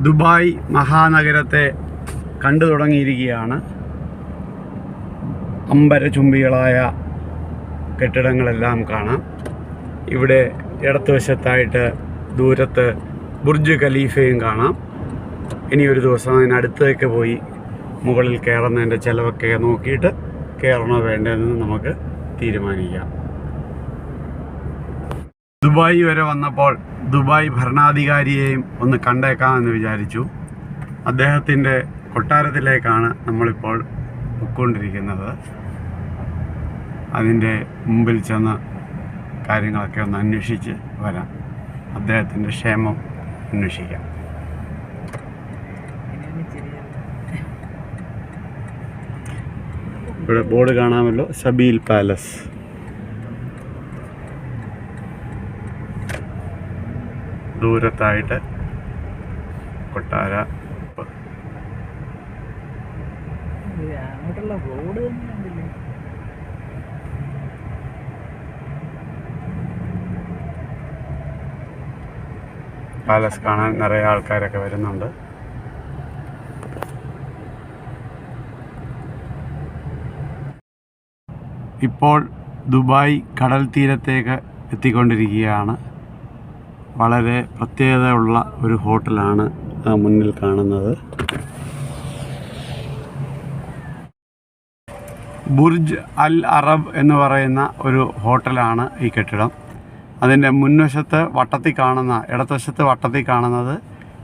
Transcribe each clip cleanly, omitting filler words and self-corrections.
Dubai മഹാനഗരത്തെ കണ്ടു തുടങ്ങിയിരിക്കുകയാണ്. അമ്പരചുംബികളായ കെട്ടിടങ്ങളെല്ലാം കാണാം. ഇവിടെ ഇടതുവശത്തായിട്ട് ദൂരത്ത് ബുർജ് ഖലീഫയും കാണാം. ഇനിയൊരു ദിവസം അതിനടുത്തേക്ക് പോയി മുകളിൽ കയറുന്നതിൻ്റെ ചിലവൊക്കെ നോക്കിയിട്ട് കയറണോ വേണ്ടതെന്ന് നമുക്ക് തീരുമാനിക്കാം. ദുബായ് വരെ വന്നപ്പോൾ ദുബായ് ഭരണാധികാരിയെയും ഒന്ന് കണ്ടേക്കാമെന്ന് വിചാരിച്ചു. അദ്ദേഹത്തിൻ്റെ കൊട്ടാരത്തിലേക്കാണ് നമ്മളിപ്പോൾ പോയിക്കൊണ്ടിരിക്കുന്നത്. അതിൻ്റെ മുമ്പിൽ ചെന്ന് കാര്യങ്ങളൊക്കെ ഒന്ന് അന്വേഷിച്ച് വരാം. അദ്ദേഹത്തിൻ്റെ ക്ഷേമം അന്വേഷിക്കാം. ഇവിടെ ബോർഡ് കാണാമല്ലോ, സബീൽ പാലസ്. ദൂരത്തായിട്ട് കൊട്ടാര. പാലസ് കാണാൻ നിറയെ ആൾക്കാരൊക്കെ വരുന്നുണ്ട്. ഇപ്പോൾ ദുബായ് കടൽ തീരത്തേക്ക് എത്തിക്കൊണ്ടിരിക്കുകയാണ്. വളരെ പ്രത്യേകതയുള്ള ഒരു ഹോട്ടലാണ് മുന്നിൽ കാണുന്നത്. ബുർജ് അൽ അറബ് എന്ന് പറയുന്ന ഒരു ഹോട്ടലാണ് ഈ കെട്ടിടം. അതിൻ്റെ മുൻവശത്ത് ഇടതുവശത്ത് വട്ടത്തിൽ കാണുന്നത്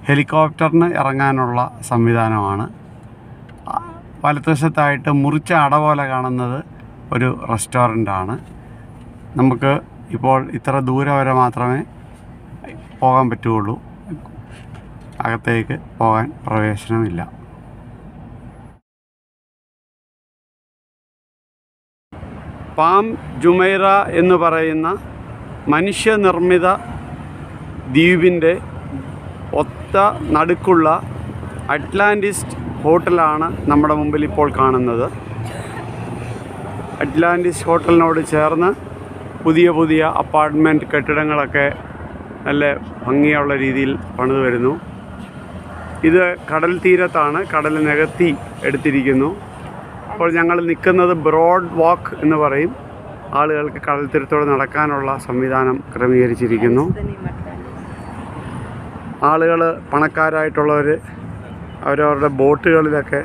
ഹെലികോപ്റ്ററിന് ഇറങ്ങാനുള്ള സംവിധാനമാണ്. വലതുവശത്തായിട്ട് മുറിച്ച അട പോലെ കാണുന്നത് ഒരു റെസ്റ്റോറൻ്റാണ്. നമുക്ക് ഇപ്പോൾ ഇത്ര ദൂരം വരെ മാത്രമേ പോകാൻ പറ്റുകയുള്ളൂ. അകത്തേക്ക് പോകാൻ പ്രവേശനമില്ല. പാം ജുമൈറ എന്ന് പറയുന്ന മനുഷ്യനിർമ്മിത ദ്വീപിൻ്റെ ഒത്ത നടുക്കുള്ള അറ്റ്ലാന്റിസ് ഹോട്ടലാണ് നമ്മുടെ മുമ്പിൽ ഇപ്പോൾ കാണുന്നത്. അറ്റ്ലാന്റിസ് ഹോട്ടലിനോട് ചേർന്ന് പുതിയ അപ്പാർട്ട്മെൻറ്റ് കെട്ടിടങ്ങളൊക്കെ നല്ല ഭംഗിയുള്ള രീതിയിൽ പണിത് വരുന്നു. ഇത് കടൽ തീരത്താണ്, കടൽ നികത്തി എടുത്തിരിക്കുന്നു. അപ്പോൾ ഞങ്ങൾ നിൽക്കുന്നത് ബ്രോഡ് വാക്ക് എന്ന് പറയും. ആളുകൾക്ക് കടൽ തീരത്തോടെ നടക്കാനുള്ള സംവിധാനം ക്രമീകരിച്ചിരിക്കുന്നു. ആളുകൾ പണക്കാരായിട്ടുള്ളവർ അവരവരുടെ ബോട്ടുകളിലൊക്കെ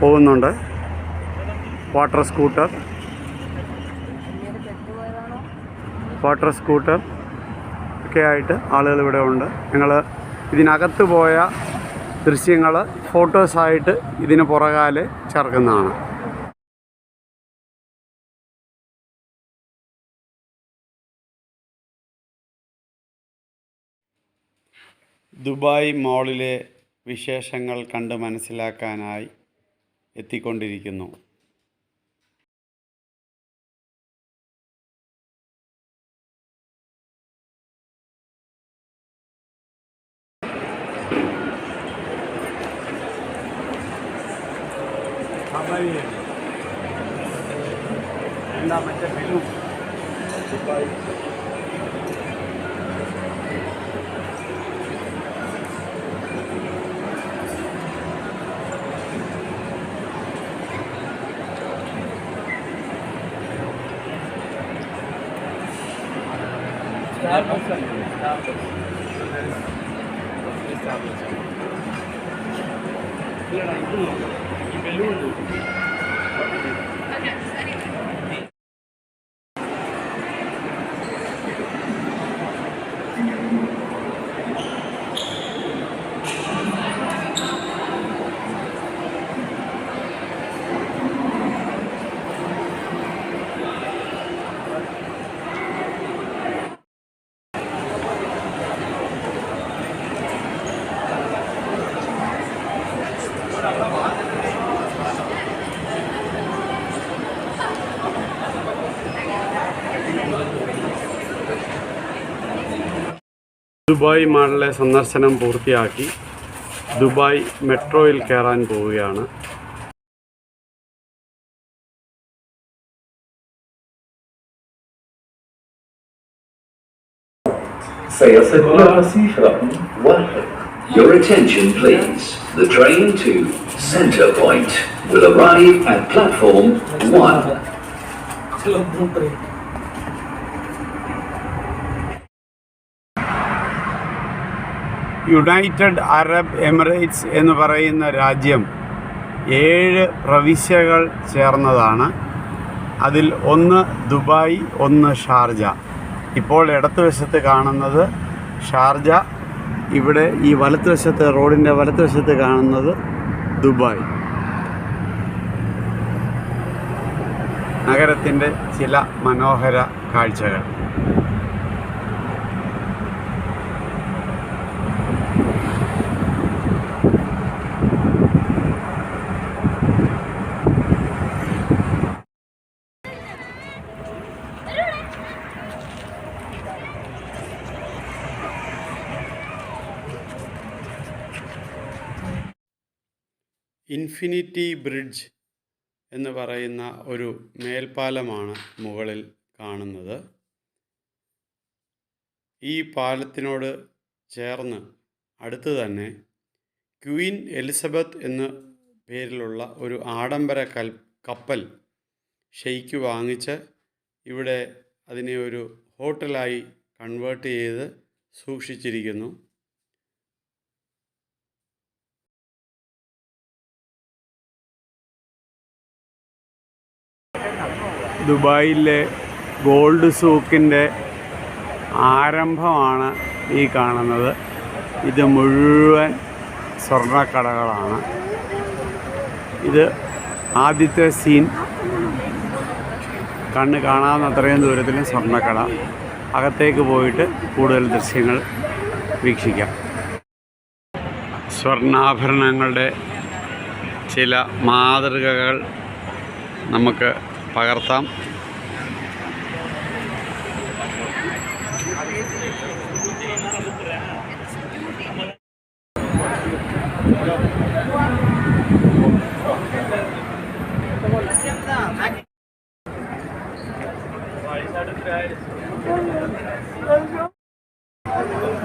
പോകുന്നുണ്ട്. വാട്ടർ സ്കൂട്ടർ ഒക്കെ ആയിട്ട് ആളുകൾ ഇവിടെ ഉണ്ട്. ഞങ്ങൾ ഇതിനകത്ത് പോയ ദൃശ്യങ്ങൾ ഫോട്ടോസായിട്ട് ഇതിന് പുറകാലെ ചേർക്കുന്നതാണ്. ദുബായ് മോളിലെ വിശേഷങ്ങൾ കണ്ട് മനസ്സിലാക്കാനായി എത്തിക്കൊണ്ടിരിക്കുന്നു. എന്താ മറ്റേ ഫിലിം ദുബായ് ദുബായ് മാളിലെ സന്ദർശനം പൂർത്തിയാക്കി ദുബായ് മെട്രോയിൽ കയറാൻ പോവുകയാണ്. سيصل إلى الرصيف رقم 1. Your attention please. The train to Centre Point will arrive at platform 1. United Arab Emirates എന്ന് പറയുന്ന രാജ്യം 7 പ്രവിശ്യകൾ ചേർന്നതാണ്. അതിൽ ഒന്ന് ദുബായ്, ഒന്ന് ഷാർജ. ഇപ്പോൾ ഇടതുവശത്ത് കാണുന്നത് ഷാർജ, ഇവിടെ ഈ വലതുവശത്ത്, റോഡിൻ്റെ വലതുവശത്ത് കാണുന്നത് ദുബായ്. നഗരത്തിൻ്റെ ചില മനോഹര കാഴ്ചകൾ. ഇൻഫിനിറ്റി ബ്രിഡ്ജ് എന്ന് പറയുന്ന ഒരു മേൽപ്പാലമാണ് മുകളിൽ കാണുന്നത്. ഈ പാലത്തിനോട് ചേർന്ന് അടുത്ത് തന്നെ ക്വീൻ എലിസബത്ത് എന്ന പേരിലുള്ള ഒരു ആഡംബര കപ്പൽ ഷെയ്ക്ക് വാങ്ങിച്ച് ഇവിടെ അതിനെ ഒരു ഹോട്ടലായി കൺവേർട്ട് ചെയ്ത് സൂക്ഷിച്ചിരിക്കുന്നു. ദുബായിലെ ഗോൾഡ് സൂക്കിൻ്റെ ആരംഭമാണ് ഈ കാണുന്നത്. ഇത് മുഴുവൻ സ്വർണ്ണക്കടകളാണ്. ഇത് ആദ്യത്തെ സീൻ, കണ്ണ് കാണാവുന്ന അത്രയും ദൂരത്തിൽ സ്വർണ്ണക്കട. അകത്തേക്ക് പോയിട്ട് കൂടുതൽ ദൃശ്യങ്ങൾ വീക്ഷിക്കാം. സ്വർണ്ണാഭരണങ്ങളുടെ ചില മാതൃകകൾ നമുക്ക് പകർത്താം.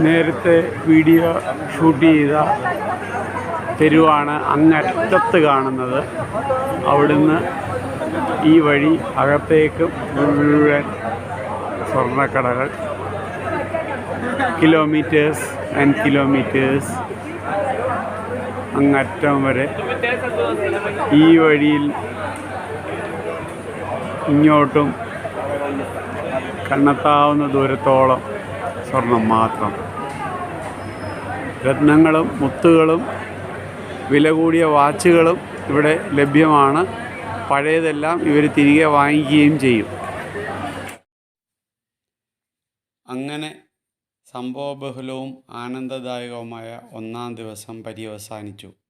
നേരത്തെ വീഡിയോ ഷൂട്ട് ചെയ്ത തെരുവാണ് അങ്ങറ്റത്ത് കാണുന്നത്. അവിടുന്ന് ഈ വഴി അകത്തേക്ക് മുഴുവൻ സ്വർണ്ണക്കടകൾ, കിലോമീറ്റേഴ്സ് ആൻഡ് കിലോമീറ്റേഴ്സ് അങ്ങറ്റം വരെ. ഈ വഴിയിൽ ഇങ്ങോട്ടും കണ്ണെത്താവുന്ന ദൂരത്തോളം സ്വർണം മാത്രം. രത്നങ്ങളും മുത്തുകളും വില കൂടിയ വാച്ചുകളും ഇവിടെ ലഭ്യമാണ്. പഴയതെല്ലാം ഇവർ തിരികെ വാങ്ങിക്കുകയും ചെയ്യും. അങ്ങനെ സംഭവബഹുലവും ആനന്ദദായകവുമായ ഒന്നാം ദിവസം പര്യവസാനിച്ചു.